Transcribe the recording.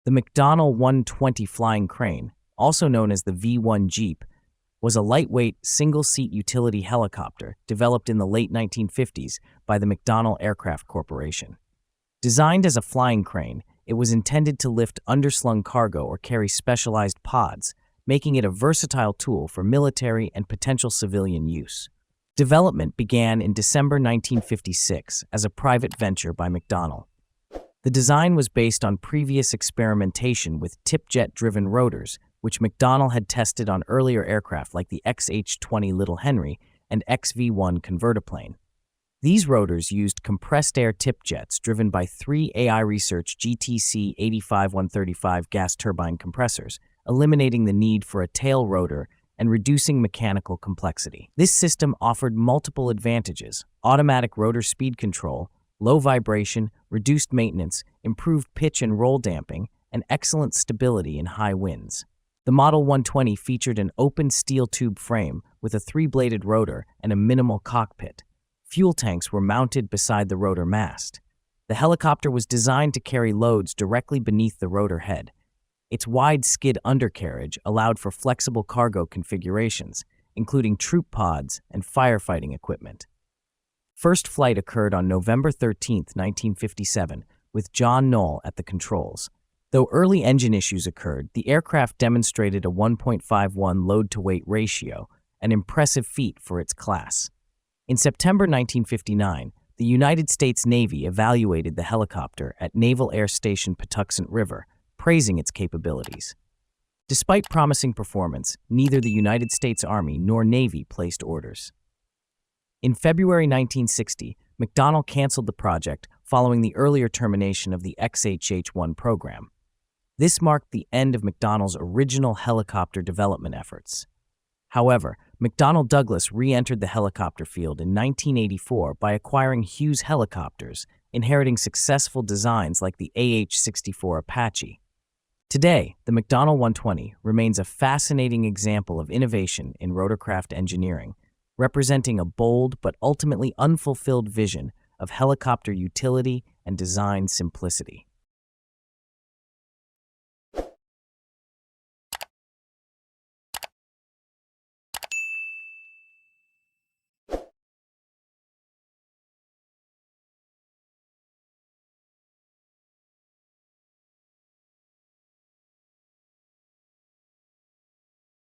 The McDonnell 120 flying crane, also known as the V-1 Jeep, was a lightweight, single-seat utility helicopter developed in the late 1950s by the McDonnell Aircraft Corporation. Designed as a flying crane, it was intended to lift underslung cargo or carry specialized pods, making it a versatile tool for military and potential civilian use. Development began in December 1956 as a private venture by McDonnell. The design was based on previous experimentation with tip-jet-driven rotors, which McDonnell had tested on earlier aircraft like the XH-20 Little Henry and XV-1 convertiplane. These rotors used compressed-air tip jets driven by three AI Research GTC 85135 gas turbine compressors, eliminating the need for a tail rotor and reducing mechanical complexity. This system offered multiple advantages: automatic rotor speed control, low vibration, reduced maintenance, improved pitch and roll damping, and excellent stability in high winds. The Model 120 featured an open steel tube frame with a three-bladed rotor and a minimal cockpit. Fuel tanks were mounted beside the rotor mast. The helicopter was designed to carry loads directly beneath the rotor head. Its wide skid undercarriage allowed for flexible cargo configurations, including troop pods and firefighting equipment. First flight occurred on November 13, 1957, with John Knoll at the controls. Though early engine issues occurred, the aircraft demonstrated a 1.51 load-to-weight ratio, an impressive feat for its class. In September 1959, the United States Navy evaluated the helicopter at Naval Air Station Patuxent River, praising its capabilities. Despite promising performance, neither the United States Army nor Navy placed orders. In February 1960, McDonnell canceled the project following the earlier termination of the XH-1 program. This marked the end of McDonnell's original helicopter development efforts. However, McDonnell Douglas re-entered the helicopter field in 1984 by acquiring Hughes Helicopters, inheriting successful designs like the AH-64 Apache. Today, the McDonnell 120 remains a fascinating example of innovation in rotorcraft engineering, representing a bold but ultimately unfulfilled vision of helicopter utility and design simplicity.